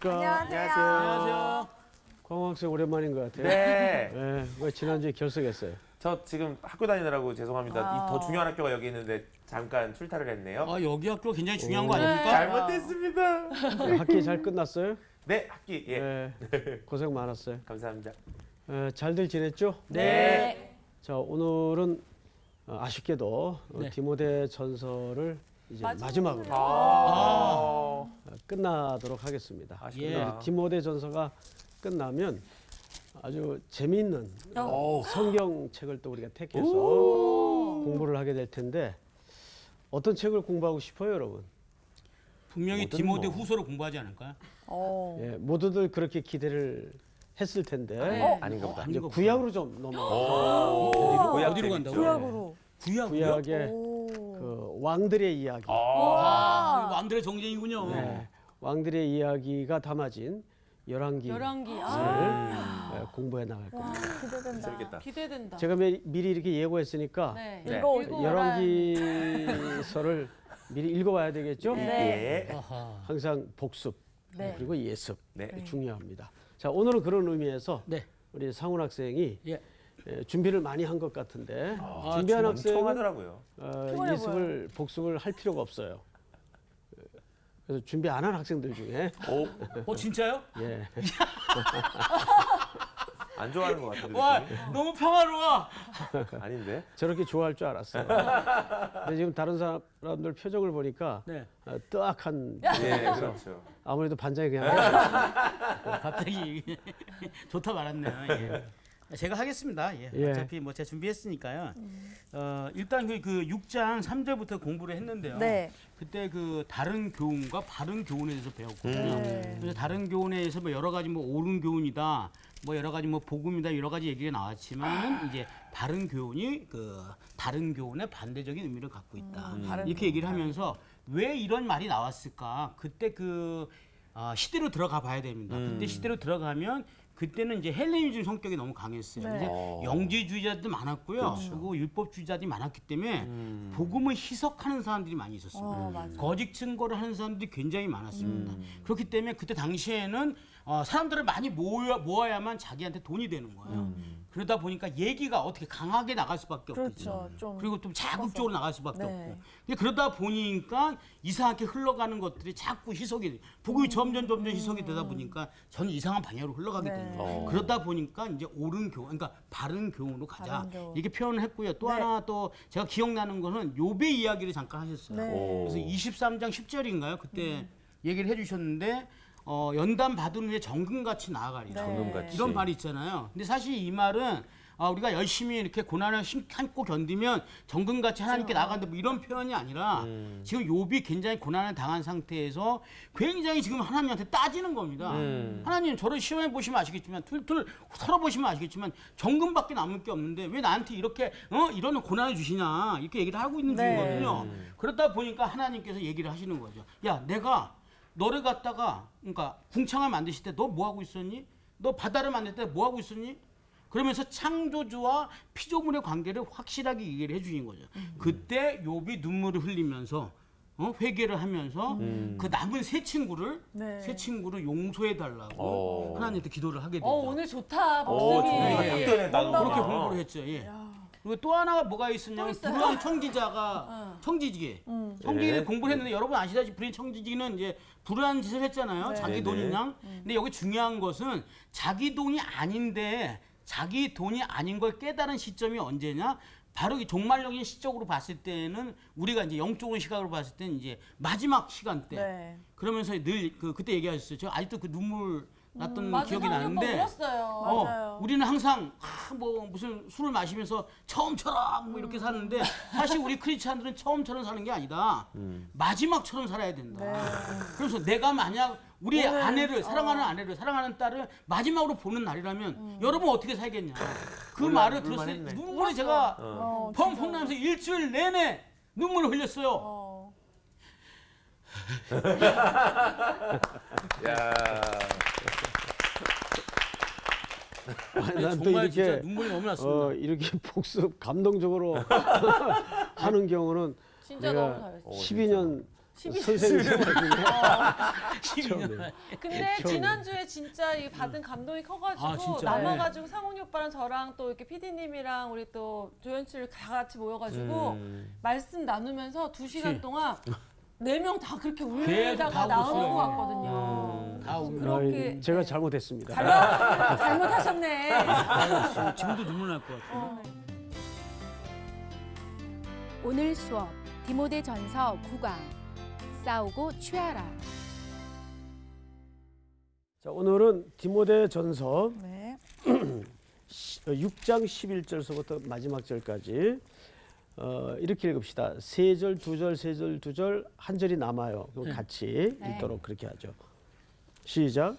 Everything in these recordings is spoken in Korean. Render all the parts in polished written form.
안녕하십니까. 안녕하세요. 안녕하세요. 광호 학생 오랜만인 것 같아요. 네. 네, 왜 지난주에 결석했어요? 저 지금 학교 다니느라고 죄송합니다. 아. 더 중요한 학교가 여기 있는데 잠깐 출타를 했네요. 아, 여기 학교 굉장히 중요한 거 아닙니까? 잘못했습니다. 학기 잘 끝났어요? 네, 학기. 예. 네, 고생 많았어요. 감사합니다. 잘들 지냈죠? 네. 자, 오늘은 아쉽게도 네. 디모데 전설을 이제 마지막으로 끝나도록 하겠습니다. 아쉽다. 디모데 전서가 끝나면 아주 재미있는 성경책을 또 우리가 택해서 공부를 하게 될 텐데 어떤 책을 공부하고 싶어요, 여러분? 분명히 뭐든 디모데 뭐. 후서를 공부하지 않을까요? 예, 모두들 그렇게 기대를 했을 텐데 아닌가 보다. 이제 아닌가 보다. 구약으로 좀 넘어가서 어디로 간다고? 구약으로. 구약의 그 왕들의 이야기, 왕들의 정쟁이군요. 네, 왕들의 이야기가 담아진 열왕기를 공부해 나갈 겁니다. 기대된다. 재밌겠다. 기대된다. 제가 미리 이렇게 예고했으니까 네. 네. 읽어오세요. 열왕기서를 미리 읽어봐야 되겠죠? 네. 예. 아하. 항상 복습 네. 그리고 예습 네. 중요합니다. 자, 오늘은 그런 의미에서 네. 우리 상훈 학생이 예. 준비를 많이 한 것 같은데 준비한 엄청 학생은 하더라고요. 피곤해 예습을 복습을 할 필요가 없어요. 그래서 준비 안 한 학생들 중에 진짜요? 예, 안 좋아하는 것 같은데. 와, 느낌이? 너무 평화로워. 아닌데. 저렇게 좋아할 줄 알았어요. 근데 지금 다른 사람들 표정을 보니까 네. 뜨악한 예, 그렇죠. 아무래도 반장이 그냥 갑자기 좋다 말았네요. 예. 제가 하겠습니다. 예. 예. 어차피 뭐 제가 준비했으니까요. 일단 그 6장 3절부터 공부를 했는데요. 네. 그때 그 다른 교훈과 바른 교훈에 대해서 배웠거든요. 네. 그래서 다른 교훈에 대해서 뭐 여러 가지 뭐 옳은 교훈이다, 뭐 여러 가지 뭐 복음이다 여러 가지 얘기가 나왔지만 이제 바른 교훈이 그 다른 교훈의 반대적인 의미를 갖고 있다. 바른 이렇게 얘기를 하면서 왜 이런 말이 나왔을까? 그때 그 시대로 들어가 봐야 됩니다. 그때 시대로 들어가면 그때는 이제 헬레니즘 성격이 너무 강했어요. 네. 이제 영지주의자도 많았고요. 그리고 율법주의자들이 많았기 때문에 복음을 희석하는 사람들이 많이 있었습니다. 맞아. 거짓 증거를 하는 사람들이 굉장히 많았습니다. 그렇기 때문에 그때 당시에는 사람들을 많이 모아야만 자기한테 돈이 되는 거예요. 그러다 보니까 얘기가 어떻게 강하게 나갈 수밖에 없겠죠. 그렇죠. 좀 그리고 좀 자극적으로 나갈 수밖에 네. 없고. 근데 그러다 보니까 이상하게 흘러가는 것들이 자꾸 희석이 돼. 복음이 점점 희석이 되다 보니까 전 이상한 방향으로 흘러가게 네. 되는 거예요. 그러다 보니까 이제 옳은 교훈, 그러니까 바른 교훈으로 가자. 바른 교훈. 이렇게 표현을 했고요. 또 네. 하나 또 제가 기억나는 거는 욥의 이야기를 잠깐 하셨어요. 네. 그래서 23장 10절인가요? 그때 얘기를 해주셨는데 연단 받은 후에 정금같이 나아가리라. 정금같이. 이런 말이 있잖아요. 근데 사실 이 말은 우리가 열심히 이렇게 고난을 참고 견디면 정금같이 하나님께 나아간다 뭐 이런 표현이 아니라 지금 욥이 굉장히 고난을 당한 상태에서 굉장히 지금 하나님한테 따지는 겁니다. 하나님 저를 시험해 보시면 아시겠지만 툴툴 털어보시면 아시겠지만 정금밖에 남을 게 없는데 왜 나한테 이렇게 이런 고난을 주시냐 이렇게 얘기를 하고 있는 네. 중이거든요. 그러다 보니까 하나님께서 얘기를 하시는 거죠. 야 내가 너를 갖다가 그러니까 궁창을 만드실 때 너 뭐 하고 있었니? 너 바다를 만들 때 뭐 하고 있었니? 그러면서 창조주와 피조물의 관계를 확실하게 얘기를 해주신 거죠. 그때 욥이 눈물을 흘리면서 회개를 하면서 그 남은 세 친구를 용서해 달라고 하나님한테 기도를 하게 되죠. 오늘 좋다. 오, 복습이. 정말 딱 나도 그렇게 공부를 했죠. 예. 그리고 또 하나가 뭐가 있었냐면 또 있어요? 불안 청지자가 청지기. 청지기 네. 공부를 했는데 여러분 아시다시피 불안 청지기는 이제 불안 짓을 했잖아요. 네. 자기 네네. 돈인 양. 근데 여기 중요한 것은 자기 돈이 아닌데 자기 돈이 아닌 걸 깨달은 시점이 언제냐? 바로 이 종말적인 시적으로 봤을 때는 우리가 이제 영적인 시각으로 봤을 때는 이제 마지막 시간 때. 네. 그러면서 늘 그때 얘기하셨어요. 저 아직도 그 눈물 났던 맞아, 기억이 사람이 나는데. 울었어요. 맞아요. 우리는 항상 뭐 무슨 술을 마시면서 처음처럼 뭐 이렇게 사는데 사실 우리 크리스찬들은 처음처럼 사는 게 아니다. 마지막처럼 살아야 된다. 그래서 내가 만약 우리 아내를 사랑하는 아내를 사랑하는 딸을 마지막으로 보는 날이라면 여러분 어떻게 살겠냐. 그 말을 들었을 때 눈물이 제가 펑펑 나면서 일주일 내내 눈물을 흘렸어요. 야. 난 또 정말 진짜 이렇게 눈물이 너무 났습니다. 이렇게 복습 감동적으로 하는 경우는 진짜 내가 너무 잘했어. 12년 선생님 생활 중에 12년. 근데 처음에. 지난주에 진짜 이 받은 감동이 커가지고 아, 진짜요? 남아가지고 상훈이 오빠랑 저랑 또 이렇게 PD님이랑 우리 또 조연출 다 같이 모여가지고 말씀 나누면서 2시간 동안 4명 다 그렇게 계속 울다가 다 나온 울었어요. 것 같거든요. 다 울고. 그렇게 제가 네. 잘못했습니다. 잘못하셨네. 지금도 눈물 날 것 같아요. 오늘 수업 디모데 전서 9강 싸우고 취하라. 자, 오늘은 디모데 전서 네. 6장 11절서부터 마지막 절까지 이렇게 읽읍시다. 3절, 2절, 3절, 2절, 한 절이 남아요. 그럼 같이 네. 읽도록 그렇게 하죠. 시작.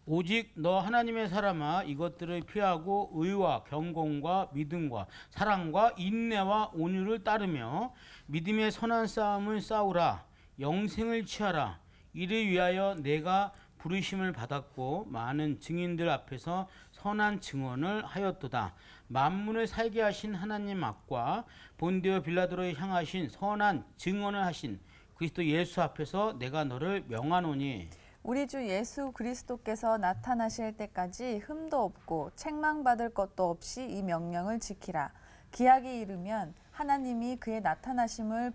오직 너 하나님의 사람아 이것들을 피하고 의와 경건과 믿음과 사랑과 인내와 온유를 따르며 믿음의 선한 싸움을 싸우라. 영생을 취하라. 이를 위하여 내가 부르심을 받았고 많은 증인들 앞에서 선한 증언을 하였도다. 만문을 살게 하신 하나님 앞과 본디오 빌라도를 향하신 선한 증언을 하신 그리스도 예수 앞에서 내가 너를 명하노니. 우리 주 예수 그리스도께서 나타나실 때까지 흠도 없고 책망받을 것도 없이 이 명령을 지키라. 기약이 이르면 하나님이 그의 나타나심을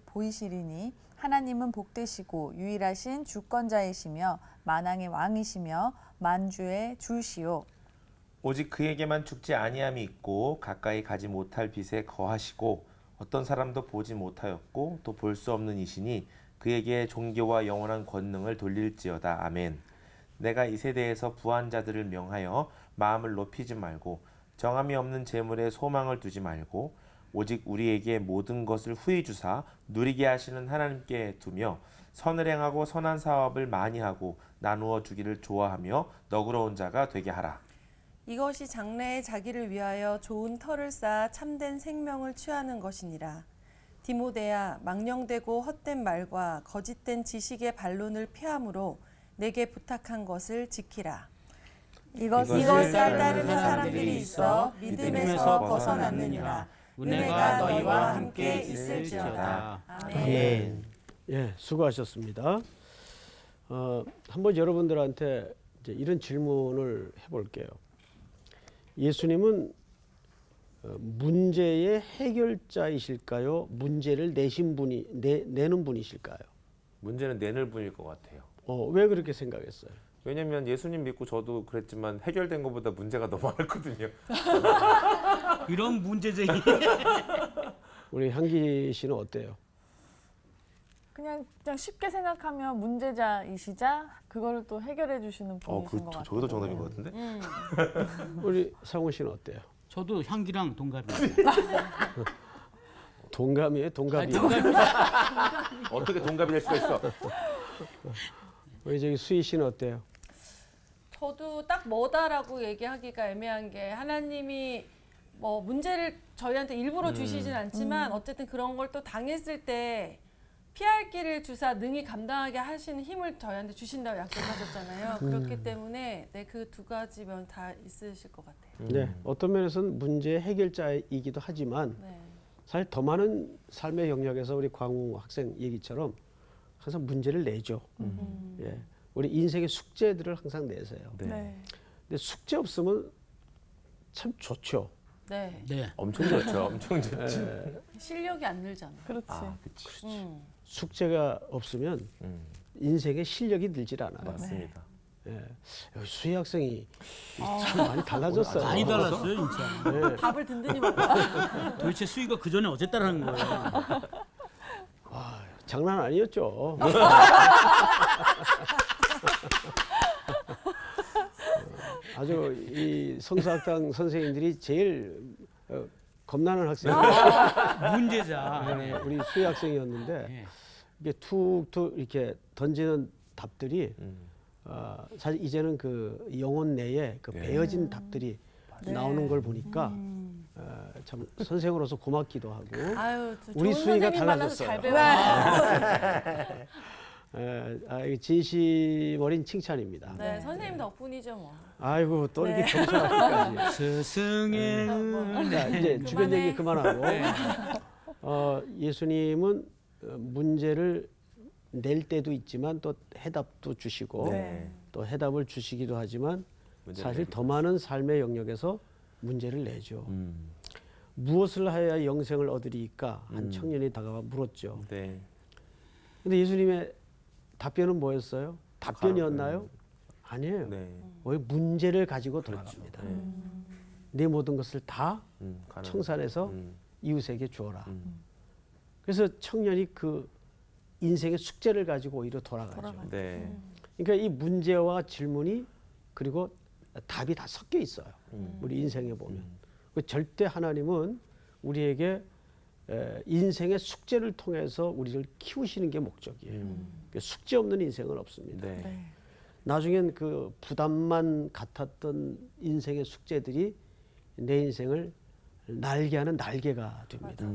보이시리니 하나님은 복되시고 유일하신 주권자이시며 만왕의 왕이시며 만주의 주시오. 오직 그에게만 죽지 아니함이 있고 가까이 가지 못할 빛에 거하시고 어떤 사람도 보지 못하였고 또 볼 수 없는 이시니 그에게 종교와 영원한 권능을 돌릴지어다. 아멘. 내가 이 세대에서 부한 자들을 명하여 마음을 높이지 말고 정함이 없는 재물에 소망을 두지 말고 오직 우리에게 모든 것을 후히 주사 누리게 하시는 하나님께 두며 선을 행하고 선한 사업을 많이 하고 나누어 주기를 좋아하며 너그러운 자가 되게 하라. 이것이 장래에 자기를 위하여 좋은 터를 쌓아 참된 생명을 취하는 것이니라. 디모데야, 망령되고 헛된 말과 거짓된 지식의 반론을 피함으로 내게 부탁한 것을 지키라. 이것을 따르는 사람들이 있어 믿음에서 벗어났느니라. 은혜가 너희와 함께 있을지어다. 아멘. 예, 수고하셨습니다. 한번 여러분들한테 이제 이런 질문을 해볼게요. 예수님은 문제의 해결자이실까요? 문제를 내신 분이 내는 분이실까요? 문제는 내늘 분일 것 같아요. 왜 그렇게 생각했어요? 왜냐면 예수님 믿고 저도 그랬지만 해결된 것보다 문제가 너무 많거든요. 이런 문제쟁이. 우리 향기 씨는 어때요? 그냥 쉽게 생각하면 문제자이시자 그거를 또 해결해 주시는 분이신 것 같아요. 저도 정답인 것 같은데? 우리 상훈 씨는 어때요? 저도 향기랑 동갑이에요. 동감이에요? 동갑이에요? 어떻게 동갑이 될 수가 있어? 우리 저기 수희 씨는 어때요? 저도 딱 뭐다라고 얘기하기가 애매한 게 하나님이 뭐 문제를 저희한테 일부러 주시진 않지만 어쨌든 그런 걸 또 당했을 때 피할 길을 주사 능히 감당하게 하시는 힘을 저희한테 주신다고 약속하셨잖아요. 그렇기 때문에 네, 그 두 가지 면 다 있으실 것 같아요. 네, 어떤 면에서는 문제의 해결자이기도 하지만 네. 사실 더 많은 삶의 영역에서 우리 광우 학생 얘기처럼 항상 문제를 내죠. 예, 우리 인생의 숙제들을 항상 내세요. 네. 근데 숙제 없으면 참 좋죠. 네. 네. 엄청 좋죠. 엄청 좋지. 실력이 안 늘잖아. 그렇지. 그치. 숙제가 없으면 인생의 실력이 늘질 않아요. 맞습니다. 예. 여기 수희 학생이 참 많이 달라졌어요. 많이 달랐어요, 진짜. 네. 밥을 든든히 먹고. 도대체 수위가 그 전에 어쨌다라는 거예요. 장난 아니었죠. 아주 이 성서학당 선생님들이 제일 겁나는 학생이에요. 문제자. 네, 우리 수희 학생이었는데 네. 이게 툭툭 이렇게 던지는 답들이 사실 이제는 그 영혼 내에 그 배어진 답들이 나오는 걸 보니까 참 선생으로서 고맙기도 하고 아유, 우리 좋은 수위가 선생님 만나서 달라졌어요. 잘 배워요. 이거 진심 어린 칭찬입니다. 네, 선생님 덕분이죠 뭐. 아이고 또 이렇게 겸손하기까지. 스승의 은혜. 자, 이제 주변 그만해. 얘기 그만하고 예수님은 문제를 낼 때도 있지만 또 해답도 주시고 네. 또 해답을 주시기도 하지만 문제를 사실 내기도 더 많은 삶의 영역에서 문제를 내죠. 음. 무엇을 하여야 영생을 얻으리까? 한 청년이 다가와 물었죠. 네. 근데 예수님의 답변은 뭐였어요? 답변이었나요? 아니에요. 네. 왜 문제를 가지고 돌아갑니다. 네. 내 모든 것을 다 가난. 청산해서 음. 이웃에게 주어라. 음. 그래서 청년이 그 인생의 숙제를 가지고 오히려 돌아가죠. 네. 그러니까 이 문제와 질문이 그리고 답이 다 섞여 있어요. 우리 인생에 보면. 그 절대 하나님은 우리에게 인생의 숙제를 통해서 우리를 키우시는 게 목적이에요. 그러니까 숙제 없는 인생은 없습니다. 네. 나중엔 그 부담만 같았던 인생의 숙제들이 내 인생을 날개하는 날개가 됩니다.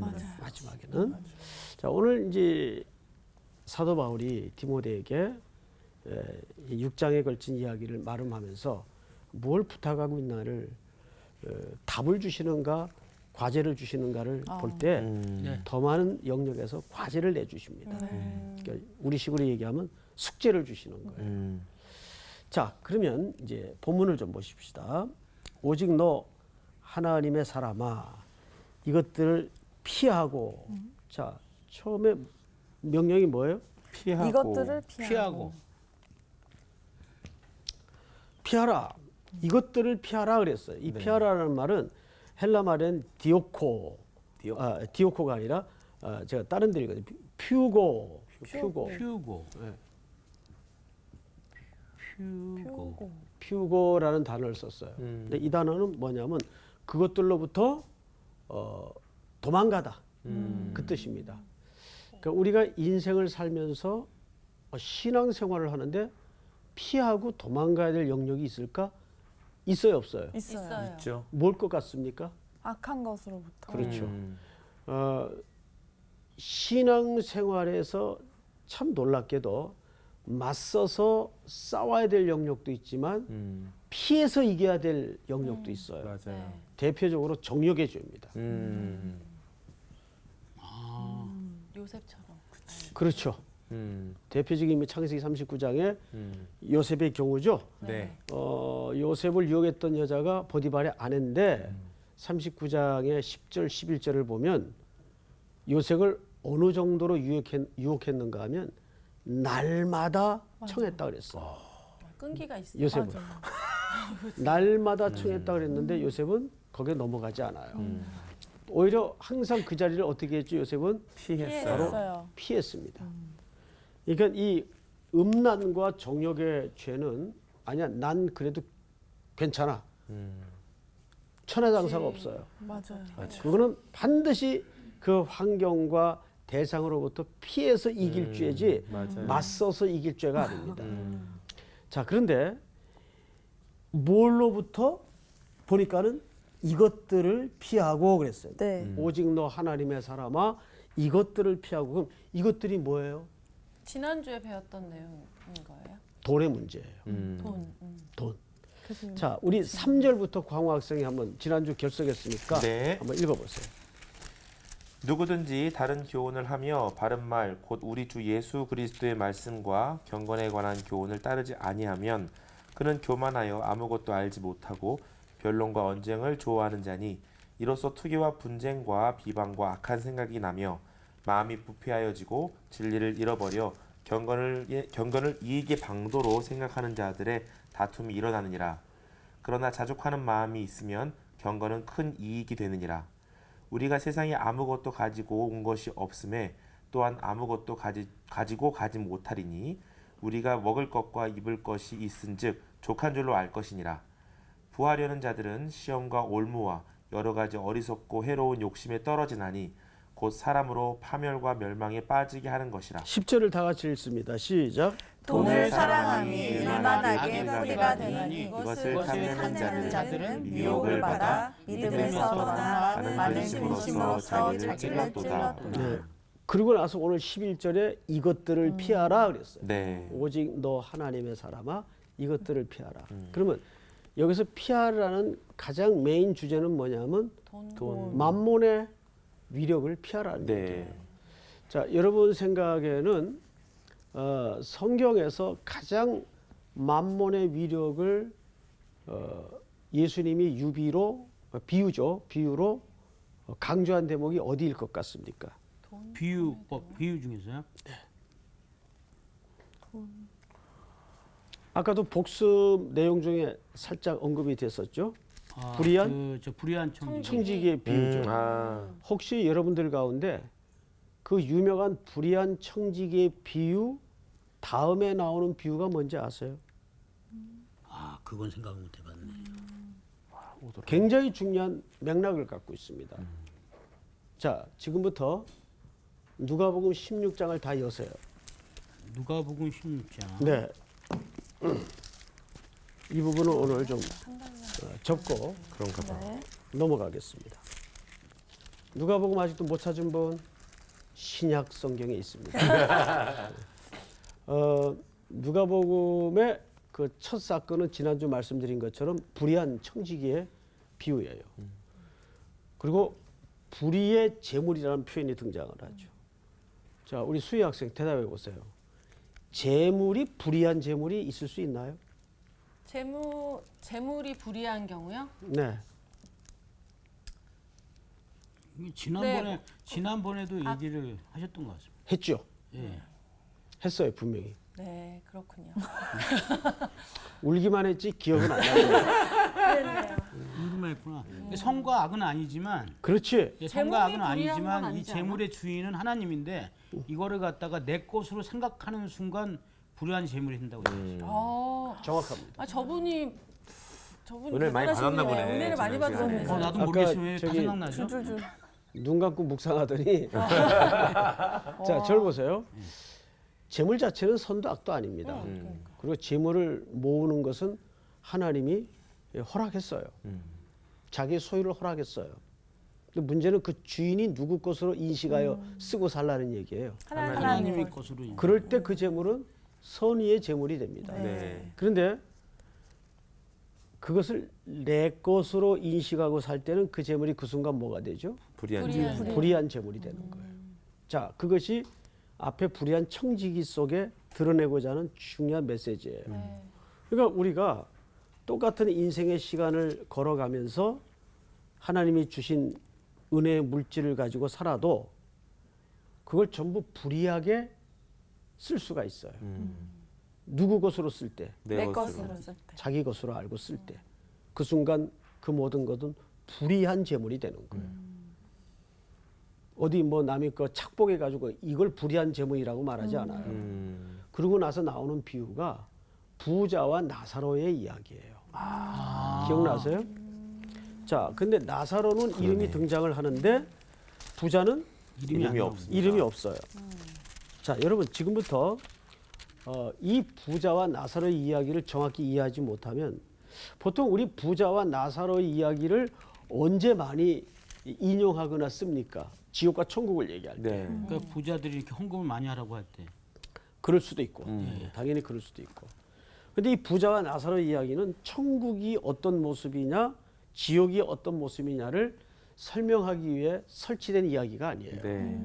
마지막에는. 자, 오늘 이제 사도 바울이 디모데에게 6장에 걸친 이야기를 말음하면서 뭘 부탁하고 있나를 답을 주시는가 과제를 주시는가를 볼 때 더 많은 영역에서 과제를 내주십니다. 그러니까 우리식으로 얘기하면 숙제를 주시는 거예요. 자, 그러면 이제 본문을 좀 보십시다. 오직 너 하나님의 사람아 이것들을 피하고 자 처음에 명령이 뭐예요? 피하고. 이것들을 피하고. 피하라. 이것들을 피하라 그랬어요. 이 피하라라는 말은 헬라 말엔 디오코가 아니라 제가 다른 데 읽거든요. 퓨고. 퓨고. 네. 퓨고. 퓨고라는 단어를 썼어요. 근데 이 단어는 뭐냐면 그것들로부터 도망가다 그 뜻입니다. 그러니까 우리가 인생을 살면서 신앙생활을 하는데 피하고 도망가야 될 영역이 있을까? 있어요, 없어요? 있어요. 있죠. 뭘 것 같습니까? 악한 것으로부터. 그렇죠. 신앙생활에서 참 놀랍게도 맞서서 싸워야 될 영역도 있지만 피해서 이겨야 될 영역도 있어요. 맞아요. 대표적으로 정욕의 죄입니다. 요셉처럼. 그렇죠. 대표적인 창세기 39장에 요셉의 경우죠. 네. 요셉을 유혹했던 여자가 보디발의 아내인데 39장의 10절, 11절을 보면 요셉을 어느 정도로 유혹했는가 하면 날마다 청했다 그랬어요. 끈기가 있어요. 요셉은. 날마다 청했다 그랬는데 요셉은 거기에 넘어가지 않아요. 오히려 항상 그 자리를 어떻게 했죠? 요셉은 피했어요. 피했습니다. 그러니까 이 음란과 정욕의 죄는 아니야 난 그래도 괜찮아. 천하장사가 없어요. 맞아요. 그거는 반드시 그 환경과 대상으로부터 피해서 이길 죄지 맞아요. 맞서서 이길 죄가 아닙니다. 자, 그런데 뭘로부터 보니까는 이것들을 피하고 그랬어요. 네. 오직 너 하나님의 사람아 이것들을 피하고. 그럼 이것들이 뭐예요? 지난주에 배웠던 내용인 거예요? 돈의 문제예요. 돈. 돈. 자, 우리 3절부터 광호 학생이 한번 지난주 결석했으니까 네. 한번 읽어보세요. 누구든지 다른 교훈을 하며 바른 말 곧 우리 주 예수 그리스도의 말씀과 경건에 관한 교훈을 따르지 아니하면 그는 교만하여 아무것도 알지 못하고 변론과 언쟁을 좋아하는 자니 이로써 투기와 분쟁과 비방과 악한 생각이 나며 마음이 부패하여지고 진리를 잃어버려 경건을 이익의 방도로 생각하는 자들의 다툼이 일어나느니라. 그러나 자족하는 마음이 있으면 경건은 큰 이익이 되느니라. 우리가 세상에 아무것도 가지고 온 것이 없음에 또한 아무것도 가지고 가지 못하리니 우리가 먹을 것과 입을 것이 있은즉 족한 줄로 알 것이니라. 부하려는 자들은 시험과 올무와 여러 가지 어리석고 해로운 욕심에 떨어지나니 곧 사람으로 파멸과 멸망에 빠지게 하는 것이라. 10절을 다 같이 읽습니다. 시작. 돈을 사랑함이 얼마나 일만하게 뿌리가 되나니 이것을 탐내는 탐내는 자들은 미혹을 받아 믿음에서 떠나 많은 근심으로써 자기를 찔렀도다. 네. 그리고 나서 오늘 11절에 이것들을 피하라 그랬어요. 네. 오직 너 하나님의 사람아 이것들을 피하라. 그러면 여기서 피하라는 가장 메인 주제는 뭐냐면 돈. 만몬의 위력을 피하라는 네. 얘기예요. 자, 여러분 생각에는 성경에서 가장 만몬의 위력을 예수님이 비유로 강조한 대목이 어디일 것 같습니까? 비유 중에서요? 아까도 복습 내용 중에 살짝 언급이 됐었죠. 불의한 불의한 청지. 청지기의 비유죠. 혹시 여러분들 가운데 그 유명한 불의한 청지기의 비유 다음에 나오는 비유가 뭔지 아세요? 그건 생각 못 해봤네. 굉장히 중요한 맥락을 갖고 있습니다. 자, 지금부터 누가복음 16장을 다 여세요. 누가복음 16장. 네. 이 부분은 오늘 좀 접고 그런가 봐. 넘어가겠습니다. 누가복음 아직도 못 찾은 분 신약 성경에 있습니다. 누가복음의 그 첫 사건은 지난주 말씀드린 것처럼 불의한 청지기의 비유예요. 그리고 불의의 재물이라는 표현이 등장을 하죠. 자, 우리 수희 학생 대답해 보세요. 재물이 불의한 재물이 있을 수 있나요? 재물이 불이한 경우요? 네. 지난번에도 얘기를 하셨던 것 같습니다. 했죠. 예. 했어요, 분명히. 네, 그렇군요. 울기만 했지 기억은 안 나요. 그랬네요. 궁금했구나 성과 악은 아니지만 그렇지. 성과 악은 재물이 불의한 건 아니지만 이 아니지 않아? 재물의 주인은 하나님인데 이거를 갖다가 내 것으로 생각하는 순간 불의한 재물이 된다고 했어요. 정확합니다. 저분이 은혜를 많이 받았나 대단하시네. 보네, 은혜를 많이 지난 시간에. 받으셨네. 나도 아까 모르겠어요. 왜 다 저기 생각나죠? 눈 감고 묵상하더니 자, 저를 보세요. 재물 자체는 선도 악도 아닙니다. 그리고 재물을 모으는 것은 하나님이 허락했어요. 자기 소유를 허락했어요. 근데 문제는 그 주인이 누구 것으로 인식하여 쓰고 살라는 얘기예요. 하나님의 것으로. 그럴 때 그 재물은 선의의 재물이 됩니다. 네. 그런데 그것을 내 것으로 인식하고 살 때는 그 재물이 그 순간 뭐가 되죠? 불의한 재물이 되는 거예요. 자, 그것이 앞에 불의한 청지기 속에 드러내고자 하는 중요한 메시지예요. 그러니까 우리가 똑같은 인생의 시간을 걸어가면서 하나님이 주신 은혜의 물질을 가지고 살아도 그걸 전부 불의하게 쓸 수가 있어요. 누구 것으로 쓸 때? 내 것으로 쓸 때. 자기 것으로 알고 쓸 때. 그 순간 그 모든 것은 불의한 재물이 되는 거예요. 어디 뭐 남의 거 착복해 가지고 이걸 불의한 재물이라고 말하지 않아요. 그러고 나서 나오는 비유가 부자와 나사로의 이야기예요. 기억나세요? 자, 근데 나사로는 이름이 등장을 하는데 부자는 이름이 없어요. 자, 여러분 지금부터 이 부자와 나사로의 이야기를 정확히 이해하지 못하면 보통 우리 부자와 나사로의 이야기를 언제 많이 인용하거나 씁니까? 지옥과 천국을 얘기할 때. 네. 그러니까 부자들이 이렇게 헌금을 많이 하라고 할 때. 그럴 수도 있고 당연히 그럴 수도 있고. 근데 이 부자와 나사로의 이야기는 천국이 어떤 모습이냐 지옥이 어떤 모습이냐를 설명하기 위해 설치된 이야기가 아니에요. 네.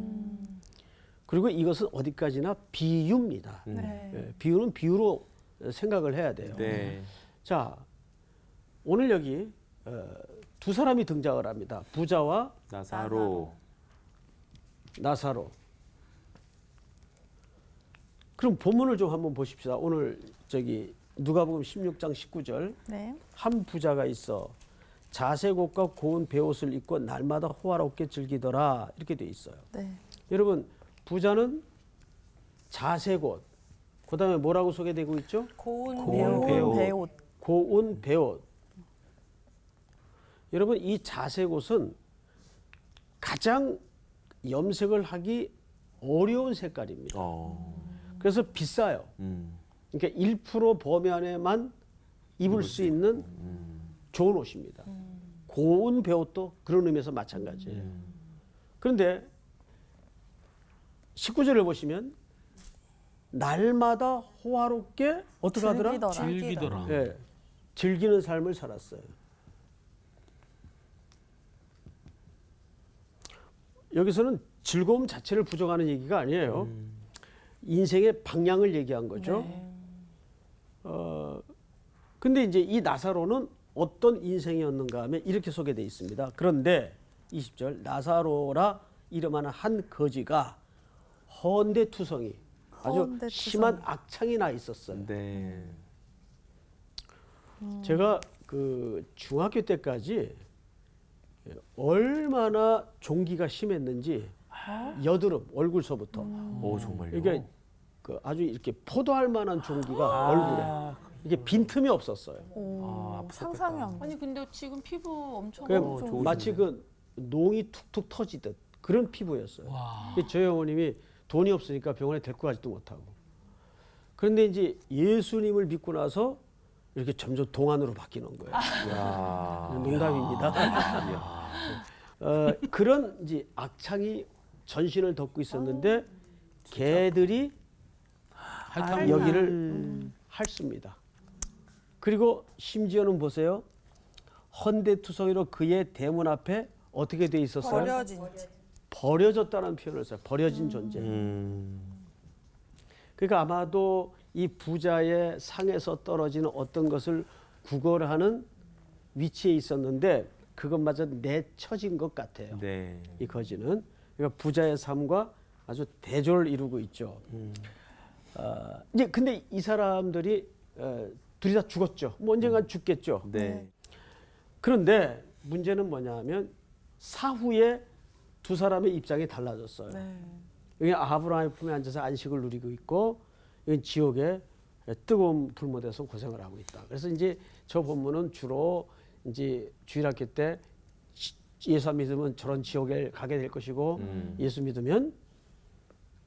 그리고 이것은 어디까지나 비유입니다. 예, 비유는 비유로 생각을 해야 돼요. 네. 자, 오늘 여기 두 사람이 등장을 합니다. 부자와 나사로. 그럼 본문을 좀 한번 보십시다. 오늘 저기 누가복음 16장 19절. 네. 한 부자가 있어 자색옷과 고운 베옷을 입고 날마다 호화롭게 즐기더라. 이렇게 돼 있어요. 네. 여러분, 부자는 자색옷. 그다음에 뭐라고 소개되고 있죠? 고운 배옷. 고운 베옷. 여러분, 이 자색옷은 가장 염색을 하기 어려운 색깔입니다. 그래서 비싸요. 그러니까 1% 범위 안에만 입을 수 있는 좋은 옷입니다. 고운 베옷도 그런 의미에서 마찬가지예요. 그런데 19절을 보시면 날마다 호화롭게 어떻게 하더라? 즐기더라. 예, 즐기는 삶을 살았어요. 여기서는 즐거움 자체를 부정하는 얘기가 아니에요. 인생의 방향을 얘기한 거죠. 네. 근데 이제 이 나사로는 어떤 인생이었는가 하면 이렇게 소개되어 있습니다. 그런데 20절 나사로라 이름하는 한 거지가 헌데투성이 아주 헌데투성. 심한 악창이 나 있었어요. 네. 제가 그 중학교 때까지 얼마나 종기가 심했는지 여드름 얼굴서부터 오 정말요. 이게 그 아주 이렇게 포도할 만한 종기가 얼굴에 이게 빈틈이 없었어요. 오, 아팠겠다. 상상이 안 가. 아니 근데 지금 피부 엄청 그 좋으시네. 마치 그 농이 툭툭 터지듯 그런 피부였어요. 저희 어머님이 돈이 없으니까 병원에 데리고 가지도 못하고. 그런데 이제 예수님을 믿고 나서 이렇게 점점 동안으로 바뀌는 거예요. 야. 농담입니다. 그런 이제 악창이 전신을 덮고 있었는데 개들이 여기를 핥습니다. 그리고 심지어는 보세요. 헌데투성이로 그의 대문 앞에 어떻게 돼 있었어요? 버려진 채. 버려졌다는 표현을 써요. 버려진 존재. 그러니까 아마도 이 부자의 상에서 떨어지는 어떤 것을 구걸하는 위치에 있었는데 그것마저 내쳐진 것 같아요. 네. 이 거지는. 그러니까 부자의 삶과 아주 대조를 이루고 있죠. 이제 근데 이 사람들이 둘이 다 죽었죠. 뭐 언젠간 죽겠죠. 네. 그런데 문제는 뭐냐면 사후에 두 사람의 입장이 달라졌어요. 여기 아브라함의 품에 앉아서 안식을 누리고 있고 여기 지옥에 뜨거운 불못에서 고생을 하고 있다. 그래서 이제 저 본문은 주로 이제 주일학교 때 예수 안 믿으면 저런 지옥에 가게 될 것이고 예수 믿으면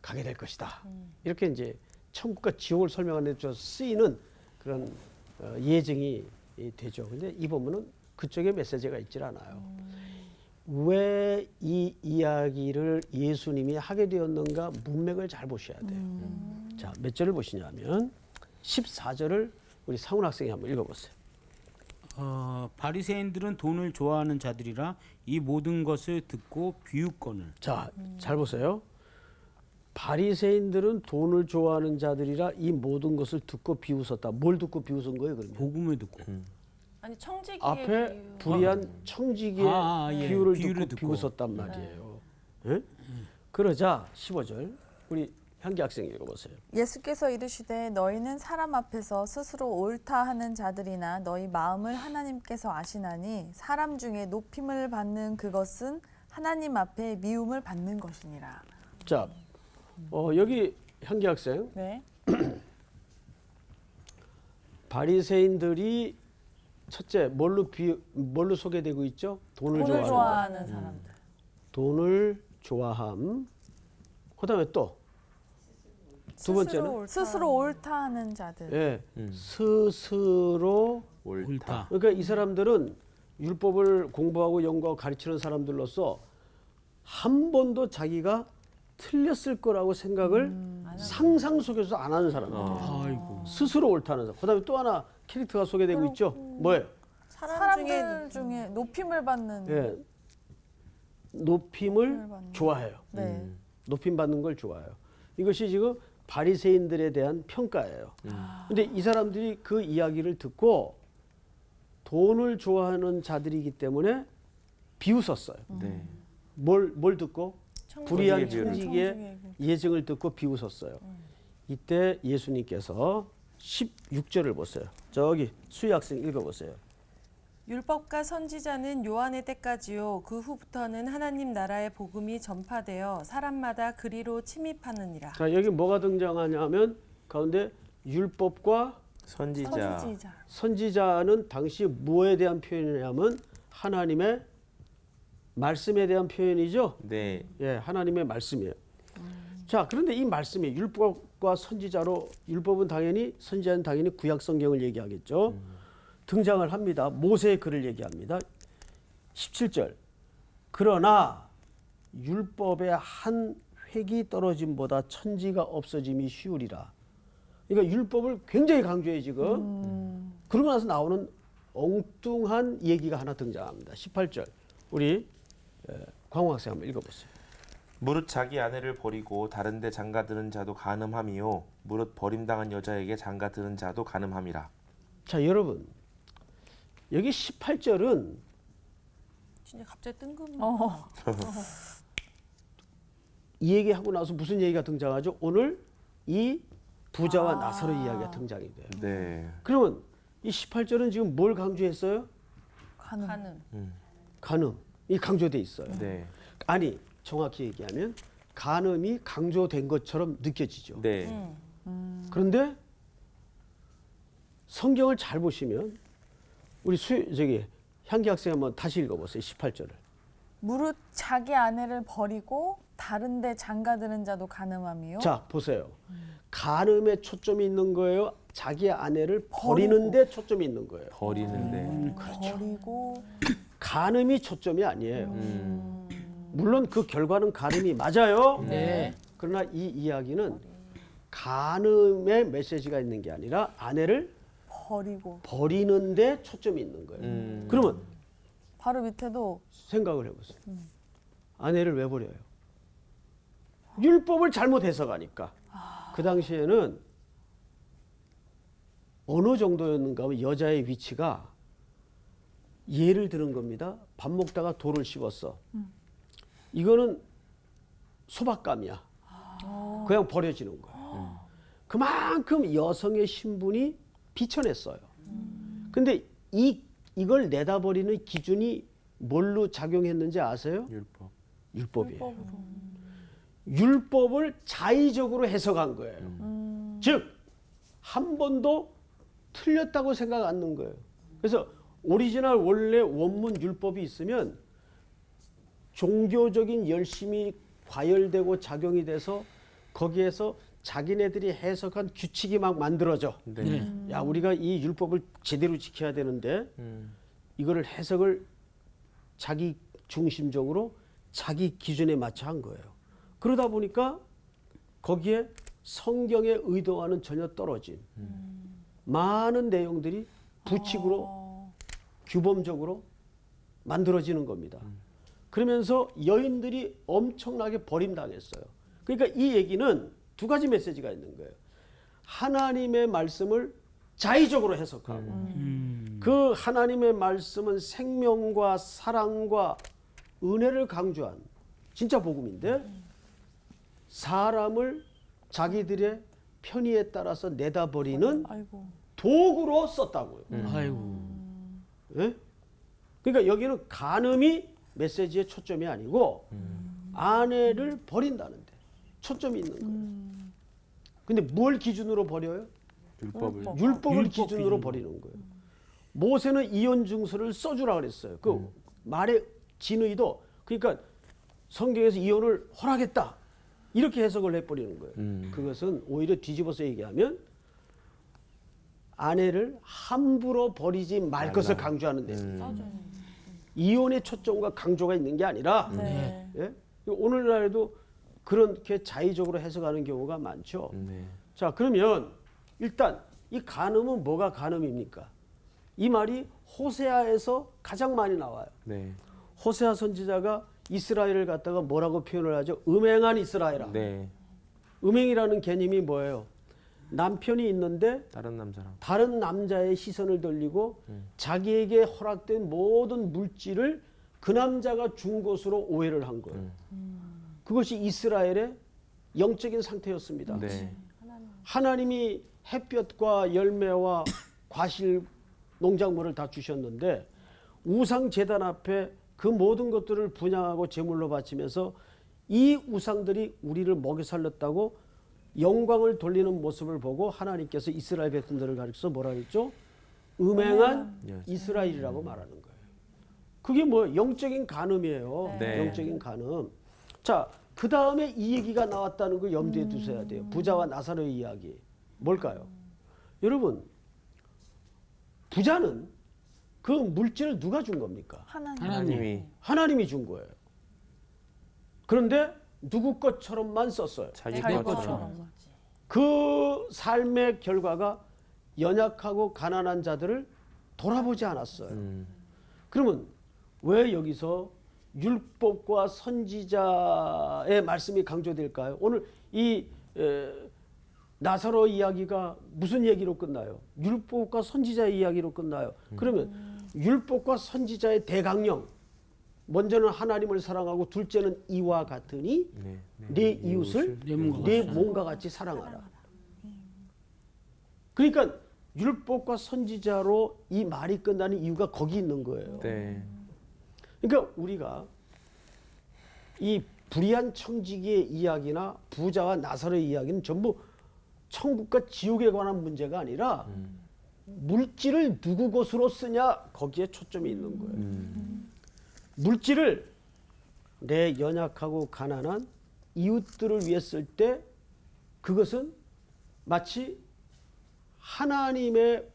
가게 될 것이다. 이렇게 이제 천국과 지옥을 설명하는 데 쓰이는 그런 예증이 되죠. 근데 이 본문은 그쪽에 메시지가 있질 않아요. 왜 이 이야기를 예수님이 하게 되었는가 문맥을 잘 보셔야 돼요. 자, 몇 절을 보시냐면 14절을 우리 상훈 학생이 한번 읽어보세요. 바리새인들은 돈을 좋아하는 자들이라 이 모든 것을 듣고 비웃거늘. 자, 잘 보세요. 바리새인들은 돈을 좋아하는 자들이라 이 모든 것을 듣고 비웃었다. 뭘 듣고 비웃은 거예요, 그러면? 복음을 듣고. 아니 청지기의 앞에 비유. 불의한 청지기의 예. 비유를 비유를 듣고 듣고. 비웃었단 말이에요. 예? 그러자 15절 우리 향기 학생 읽어보세요. 예수께서 이르시되 너희는 사람 앞에서 스스로 옳다 하는 자들이나 너희 마음을 하나님께서 아시나니 사람 중에 높임을 받는 그것은 하나님 앞에 미움을 받는 것이니라. 자, 여기 향기 학생 네. 바리새인들이 첫째 뭘로 소개되고 있죠? 돈을 돈을 좋아하는 좋아하는 사람들. 돈을 좋아함. 그다음에 또 두 번째는 스스로 옳다 하는 자들. 예, 스스로 옳다. 그러니까 이 사람들은 율법을 공부하고 연구하고 가르치는 사람들로서 한 번도 자기가 틀렸을 거라고 생각을 상상 속에서 안 하는 사람들. 아이고. 스스로 옳다는 사람. 그다음에 또 하나 캐릭터가 소개되고 있죠. 뭐예요? 사람들 중에 높임을 받는. 예, 높임을 받는. 좋아해요. 네. 높임 받는 걸 좋아해요. 이것이 지금 바리새인들에 대한 평가예요. 근데 이 사람들이 그 이야기를 듣고 돈을 좋아하는 자들이기 때문에 비웃었어요. 네. 뭘 듣고? 불의한 청지기의 청지기의 예증을 듣고 비웃었어요. 이때 예수님께서 16절을 보세요. 저기 수희 학생 읽어보세요. 율법과 선지자는 요한의 때까지요. 그 후부터는 하나님 나라의 복음이 전파되어 사람마다 그리로 침입하느니라. 자, 여기 뭐가 등장하냐면 가운데 율법과 선지자. 선지자는 당시 뭐에 대한 표현이냐면 하나님의 말씀에 대한 표현이죠. 네. 예, 하나님의 말씀이에요. 자, 그런데 이 말씀이 율법과 선지자로 율법은 당연히 선지자는 당연히 구약 성경을 얘기하겠죠. 등장을 합니다. 모세의 글을 얘기합니다. 17절. 그러나 율법의 한 획이 떨어짐보다 천지가 없어짐이 쉬우리라. 그러니까 율법을 굉장히 강조해 지금. 그러고 나서 나오는 엉뚱한 얘기가 하나 등장합니다. 18절. 우리 광호 학생 한번 읽어보세요. 무릇 자기 아내를 버리고 다른 데 장가드는 자도 간음함이요 무릇 버림당한 여자에게 장가드는 자도 간음함이라. 자, 여러분. 여기 18절은 진짜 갑자기 뜬금. 이 얘기하고 나서 무슨 얘기가 등장하죠? 오늘 이 부자와 나사로 이야기가 등장이 돼요. 네. 그러면 이 18절은 지금 뭘 강조했어요? 가는. 간음이 강조돼 있어요. 네. 아니, 정확히 얘기하면 간음이 강조된 것처럼 느껴지죠. 네. 그런데 성경을 잘 보시면 우리 향기 학생 한번 다시 읽어보세요. 18절을. 무릇 자기 아내를 버리고 다른 데 장가드는 자도 간음함이요. 자, 보세요. 간음에 초점이 있는 거예요. 자기 아내를 버리는 데 초점이 있는 거예요. 버리는데. 버리고 간음이 초점이 아니에요. 물론 그 결과는 간음이 맞아요. 네. 그러나 이 이야기는 간음의 메시지가 있는 게 아니라 아내를 버리는 데 초점이 있는 거예요. 그러면 바로 밑에도 생각을 해보세요. 아내를 왜 버려요? 율법을 잘못 해석하니까. 그 당시에는 어느 정도였는가 하면 여자의 위치가 예를 드는 겁니다. 밥 먹다가 돌을 씹었어. 이거는 소박감이야. 그냥 버려지는 거야. 그만큼 여성의 신분이 비천했어요. 근데 이걸 내다버리는 기준이 뭘로 작용했는지 아세요? 율법. 율법이에요. 율법을 자의적으로 해석한 거예요. 즉, 한 번도 틀렸다고 생각 안 하는 거예요. 그래서 오리지널 원래 원문 율법이 있으면 종교적인 열심이 과열되고 작용이 돼서 거기에서 자기네들이 해석한 규칙이 막 만들어져. 네. 야, 우리가 이 율법을 제대로 지켜야 되는데 이거를 해석을 자기 중심적으로 자기 기준에 맞춰 한 거예요. 그러다 보니까 거기에 성경의 의도와는 전혀 떨어진 많은 내용들이 부칙으로 규범적으로 만들어지는 겁니다. 그러면서 여인들이 엄청나게 버림당했어요. 그러니까 이 얘기는 두 가지 메시지가 있는 거예요. 하나님의 말씀을 자의적으로 해석하고 그 하나님의 말씀은 생명과 사랑과 은혜를 강조한 진짜 복음인데 사람을 자기들의 편의에 따라서 내다버리는 도구로 썼다고요. 아이고. 예? 그러니까 여기는 간음이 메시지의 초점이 아니고 아내를 버린다는데 초점이 있는 거예요. 근데 뭘 기준으로 버려요? 율법을 기준으로 버리는 거예요. 모세는 이혼 증서를 써주라 그랬어요. 그 말의 진의도 그러니까 성경에서 이혼을 허락했다 이렇게 해석을 해버리는 거예요. 그것은 오히려 뒤집어서 얘기하면 아내를 함부로 버리지 말 것을 강조하는 데입니다. 이혼의 초점과 강조가 있는 게 아니라 예? 오늘날에도 그렇게 자의적으로 해석하는 경우가 많죠. 자, 그러면 일단 이 간음은 뭐가 간음입니까? 이 말이 호세아에서 가장 많이 나와요. 네. 호세아 선지자가 이스라엘을 갖다가 뭐라고 표현을 하죠? 음행한 이스라엘아. 네. 음행이라는 개념이 뭐예요? 남편이 있는데 다른 남자의 시선을 돌리고 자기에게 허락된 모든 물질을 그 남자가 준 것으로 오해를 한 거예요. 그것이 이스라엘의 영적인 상태였습니다. 네. 하나님이 햇볕과 열매와 과실 농작물을 다 주셨는데 우상 제단 앞에 그 모든 것들을 분양하고 제물로 바치면서 이 우상들이 우리를 먹여 살렸다고 영광을 돌리는 모습을 보고 하나님께서 이스라엘 백성들을 가리켜서 뭐라 그랬죠? 음행한 이스라엘이라고 말하는 거예요. 그게 뭐 영적인 간음이에요. 네. 영적인 간음. 자, 그 다음에 이 얘기가 나왔다는 걸 염두에 두셔야 돼요. 부자와 나사로의 이야기. 뭘까요? 여러분, 부자는 그 물질을 누가 준 겁니까? 하나님이 준 거예요. 그런데 누구 것처럼만 썼어요. 자기 것처럼. 그 삶의 결과가 연약하고 가난한 자들을 돌아보지 않았어요. 그러면 왜 여기서 율법과 선지자의 말씀이 강조될까요? 오늘 이 나사로 이야기가 무슨 얘기로 끝나요? 율법과 선지자의 이야기로 끝나요. 그러면 율법과 선지자의 대강령, 먼저는 하나님을 사랑하고 둘째는 이와 같으니 내 이웃을 내 몸과 같이 사랑하라. 그러니까 율법과 선지자로 이 말이 끝나는 이유가 거기 있는 거예요. 네. 그러니까 우리가 이 불의한 청지기의 이야기나 부자와 나사로의 이야기는 전부 천국과 지옥에 관한 문제가 아니라 물질을 누구 것으로 쓰냐 거기에 초점이 있는 거예요. 물질을 내 연약하고 가난한 이웃들을 위해 쓸 때 그것은 마치 하나님의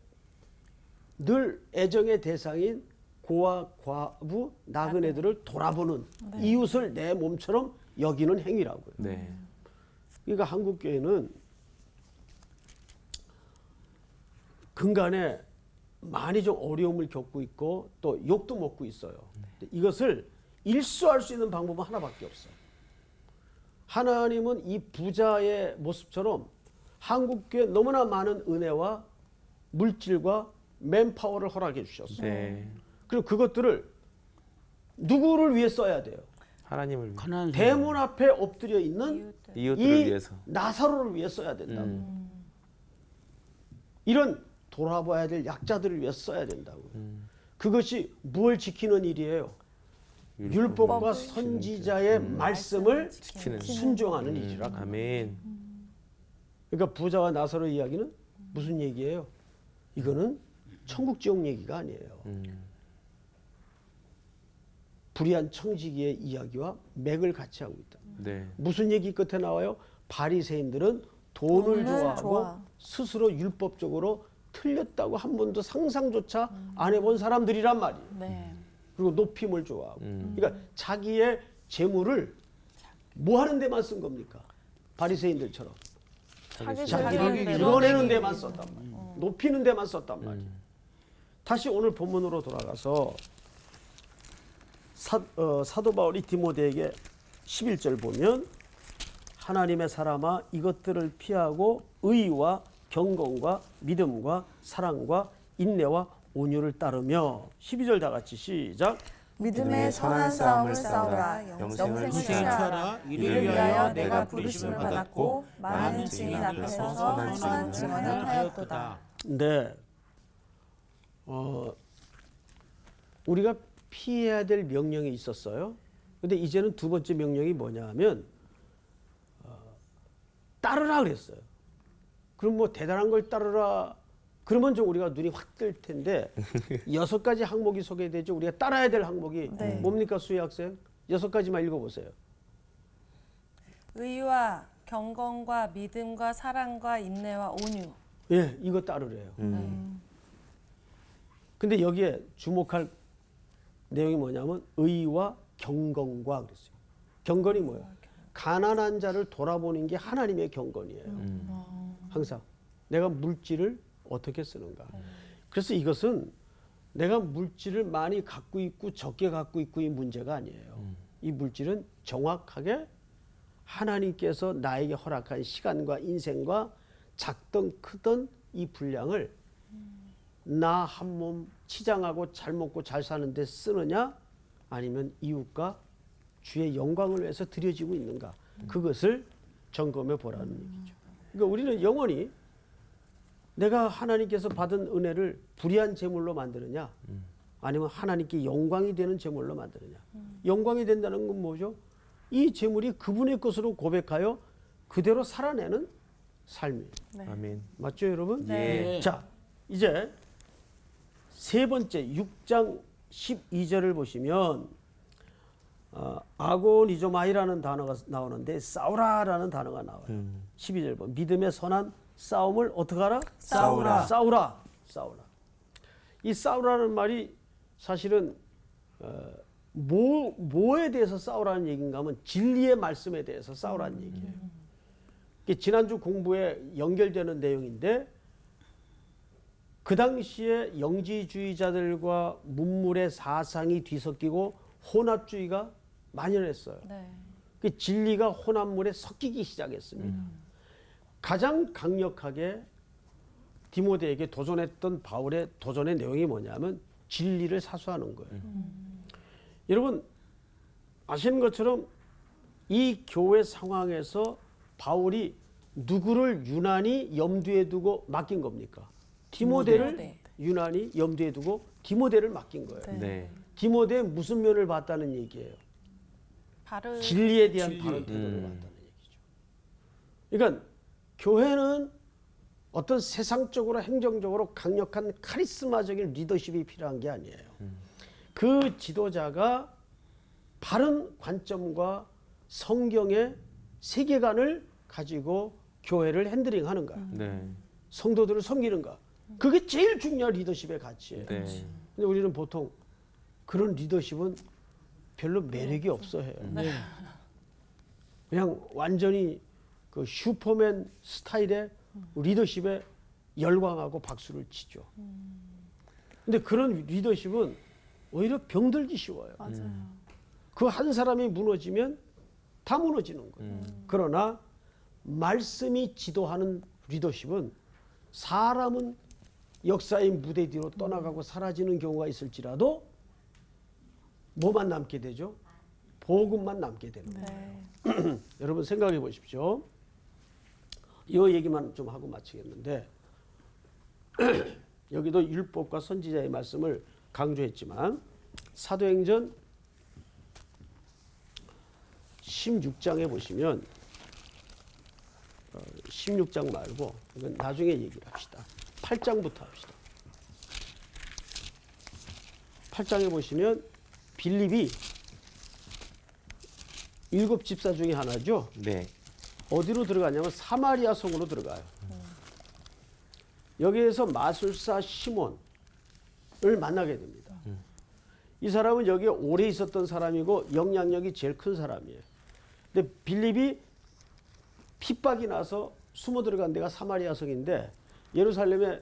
늘 애정의 대상인 고아, 과부, 나그네들을 돌아보는 이웃을 내 몸처럼 여기는 행위라고요. 네. 그러니까 한국교회는 근간에 많이 좀 어려움을 겪고 있고 또 욕도 먹고 있어요. 이것을 일수할 수 있는 방법은 하나밖에 없어요. 하나님은 이 부자의 모습처럼 한국교회에 너무나 많은 은혜와 물질과 맨파워를 허락해 주셨어요. 네. 그리고 그것들을 누구를 위해 써야 돼요? 하나님을 위해. 가난한 대문 앞에 엎드려 있는 이웃들을 이 위해서. 나사로를 위해 써야 된다고. 이런 돌아봐야 될 약자들을 위해 써야 된다고. 그것이 무엇을 지키는 일이에요? 율법과 선지자의 말씀을 지키는 순종하는 일이라. 아멘. 그러니까 부자와 나사로 이야기는 무슨 얘기예요? 이거는 천국 지옥 얘기가 아니에요. 불의한 청지기의 이야기와 맥을 같이 하고 있다. 네. 무슨 얘기 끝에 나와요? 바리새인들은 돈을 좋아하고 스스로 율법적으로 틀렸다고 한 번도 상상조차 안 해본 사람들이란 말이에요. 네. 그리고 높임을 좋아하고. 그러니까 자기의 재물을 뭐 하는 데만 쓴 겁니까? 바리새인들처럼. 자기를 드러내는 데만 썼단 말이에요. 높이는 데만 썼단 말이에요. 다시 오늘 본문으로 돌아가서 사도 바울이 디모데에게 11절 보면 하나님의 사람아 이것들을 피하고 의와 경건과 믿음과 사랑과 인내와 온유를 따르며 12절 다 같이 시작. 믿음의 선한 싸움을 싸우라. 영생을 취하라. 이를 위하여 내가 부르심을 받았고 많은 증인 앞에서 선한 증언을 하였도다. 네. 우리가 피해야 될 명령이 있었어요. 근데 이제는 두 번째 명령이 뭐냐 하면 따르라 그랬어요. 그럼 뭐 대단한 걸 따르라 그러면 좀 우리가 눈이 확 뜰 텐데 6가지 항목이 소개되죠. 우리가 따라야 될 항목이 뭡니까 수희 학생? 6가지만 읽어보세요. 의와 경건과 믿음과 사랑과 인내와 온유. 예, 이거 따르래요. 근데 여기에 주목할 내용이 뭐냐면 의와 경건과 그랬어요. 경건이 뭐예요? 가난한 자를 돌아보는 게 하나님의 경건이에요. 항상 내가 물질을 어떻게 쓰는가. 그래서 이것은 내가 물질을 많이 갖고 있고 적게 갖고 있고 이 문제가 아니에요. 이 물질은 정확하게 하나님께서 나에게 허락한 시간과 인생과 작든 크든 이 분량을 나 한 몸 치장하고 잘 먹고 잘 사는데 쓰느냐 아니면 이웃과 주의 영광을 위해서 드려지고 있는가. 그것을 점검해 보라는 얘기죠. 그러니까 우리는 영원히 내가 하나님께서 받은 은혜를 불의한 제물로 만드느냐 아니면 하나님께 영광이 되는 제물로 만드느냐. 영광이 된다는 건 뭐죠? 이 제물이 그분의 것으로 고백하여 그대로 살아내는 삶이에요. 아멘. 맞죠 여러분? 네. 자 이제 세 번째 6장 12절을 보시면 아고니조마이라는 단어가 나오는데 싸우라라는 단어가 나와요. 12절 보면 믿음의 선한 싸움을 어떻게 하라? 싸우라. 싸우라. 싸우라. 이 싸우라는 말이 사실은 뭐에 대해서 싸우라는 얘기인가 하면 진리의 말씀에 대해서 싸우라는 얘기예요. 이게 지난주 공부에 연결되는 내용인데 그 당시에 영지주의자들과 문물의 사상이 뒤섞이고 혼합주의가 만연했어요. 네. 그 진리가 혼합물에 섞이기 시작했습니다. 가장 강력하게 디모데에게 도전했던 바울의 도전의 내용이 뭐냐면 진리를 사수하는 거예요. 여러분 아시는 것처럼 이 교회 상황에서 바울이 누구를 유난히 염두에 두고 맡긴 겁니까? 디모데를 디모데. 유난히 염두에 두고 디모데를 맡긴 거예요. 네. 디모데의 무슨 면을 봤다는 얘기예요? 바로 진리에 대한 바른 태도를 봤다는 얘기죠. 그러니까 교회는 어떤 세상적으로 행정적으로 강력한 카리스마적인 리더십이 필요한 게 아니에요. 그 지도자가 바른 관점과 성경의 세계관을 가지고 교회를 핸들링하는가, 네. 성도들을 섬기는가. 그게 제일 중요한 리더십의 가치예요. 네. 근데 우리는 보통 그런 리더십은 별로 매력이 없어 해요. 그냥 완전히 그 슈퍼맨 스타일의 리더십에 열광하고 박수를 치죠. 근데 그런 리더십은 오히려 병들기 쉬워요. 그 한 사람이 무너지면 다 무너지는 거예요. 그러나 말씀이 지도하는 리더십은 사람은 역사의 무대 뒤로 떠나가고 사라지는 경우가 있을지라도 뭐만 남게 되죠? 복음만 남게 되는 거예요. 여러분 생각해 보십시오. 이 얘기만 좀 하고 마치겠는데 여기도 율법과 선지자의 말씀을 강조했지만 사도행전 16장에 보시면 16장 말고 이건 나중에 얘기를 합시다. 8장부터 합시다. 8장에 보시면 빌립이 7 집사 중에 하나죠. 네. 어디로 들어가냐면 사마리아 성으로 들어가요. 여기에서 마술사 시몬을 만나게 됩니다. 이 사람은 여기에 오래 있었던 사람이고 영향력이 제일 큰 사람이에요. 근데 빌립이 핍박이 나서 숨어 들어간 데가 사마리아 성인데 예루살렘의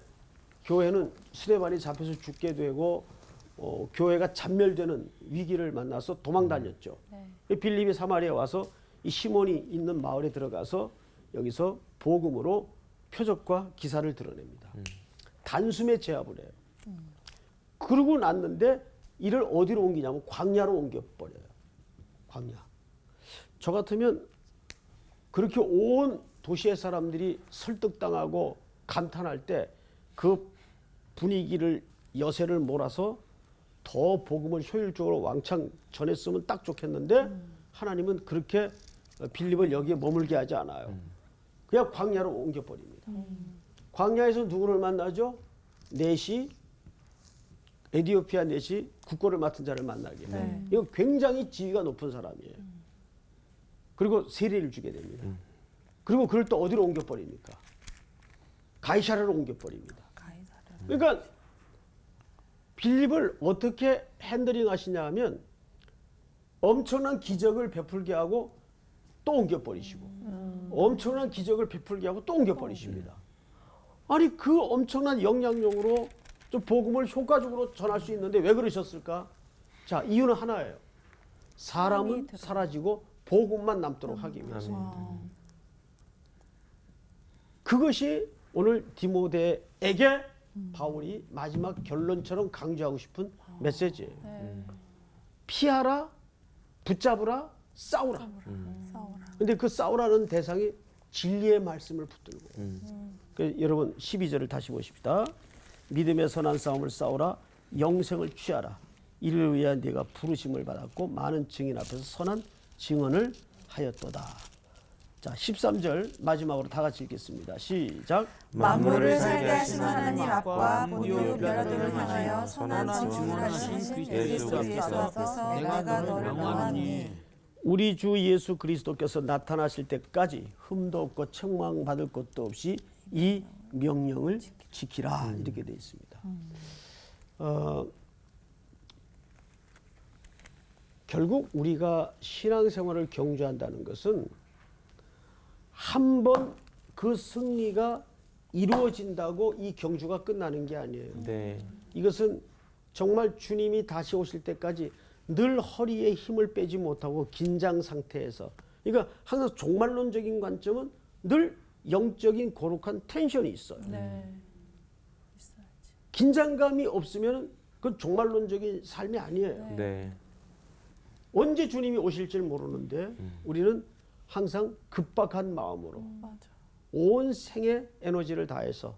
교회는 스데반이 잡혀서 죽게 되고 교회가 잔멸되는 위기를 만나서 도망 다녔죠. 빌립이 사마리아에 와서 이 시몬이 있는 마을에 들어가서 여기서 복음으로 표적과 기사를 드러냅니다. 단숨에 제압을 해요. 그러고 났는데 이를 어디로 옮기냐면 광야로 옮겨버려요. 광야. 저 같으면 그렇게 온 도시의 사람들이 설득당하고 감탄할 때 그 분위기를 여세를 몰아서 더 복음을 효율적으로 왕창 전했으면 딱 좋겠는데 하나님은 그렇게 빌립을 여기에 머물게 하지 않아요. 그냥 광야로 옮겨버립니다. 광야에서 누구를 만나죠? 넷이 에디오피아 넷이 국고를 맡은 자를 만나게 돼요. 이거 굉장히 지위가 높은 사람이에요. 그리고 세례를 주게 됩니다. 그리고 그걸 또 어디로 옮겨버립니까? 가이사랴로 옮겨버립니다. 그러니까 빌립을 어떻게 핸들링 하시냐 하면 엄청난 기적을 베풀게 하고 또 옮겨버리시고 엄청난 기적을 베풀게 하고 또 옮겨버리십니다. 아니 그 엄청난 영향력으로 좀 복음을 효과적으로 전할 수 있는데 왜 그러셨을까? 자, 이유는 하나예요. 사람은 사라지고 복음만 남도록 하기 위해서. 그것이 오늘 디모데에게 바울이 마지막 결론처럼 강조하고 싶은 메시지예요. 피하라, 붙잡으라, 싸우라. 근데 그 싸우라는 대상이 진리의 말씀을 붙들고. 여러분 12절을 다시 보십시다. 믿음의 선한 싸움을 싸우라, 영생을 취하라. 이를 위하여 네가 부르심을 받았고 많은 증인 앞에서 선한 증언을 하였도다. 자, 13절 마지막으로 다 같이 읽겠습니다. 시작. 만물을 살게 하신 하나님 앞과 본류 별들을 향하여 선한 증언하신 그리스도 앞에서 내가 너를 명하노니 우리 주 예수 그리스도께서 나타나실 때까지 흠도 없고 책망받을 것도 없이 이 명령을 지키라. 이렇게 되어 있습니다. 결국 우리가 신앙생활을 경주한다는 것은 한 번 그 승리가 이루어진다고 이 경주가 끝나는 게 아니에요. 네. 이것은 정말 주님이 다시 오실 때까지 늘 허리에 힘을 빼지 못하고 긴장 상태에서, 그러니까 항상 종말론적인 관점은 늘 영적인 거룩한 텐션이 있어요. 네. 긴장감이 없으면 그건 종말론적인 삶이 아니에요. 네. 언제 주님이 오실지 모르는데 우리는 항상 급박한 마음으로 온 생의 에너지를 다해서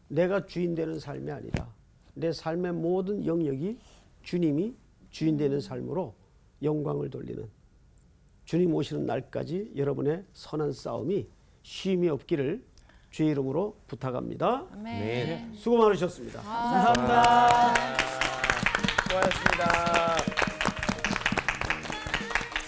내가 주인 되는 삶이 아니라 내 삶의 모든 영역이 주님이 주인 되는 삶으로 영광을 돌리는, 주님 오시는 날까지 여러분의 선한 싸움이 쉼이 없기를 주의 이름으로 부탁합니다. 네. 수고 많으셨습니다. 감사합니다. 수고하셨습니다.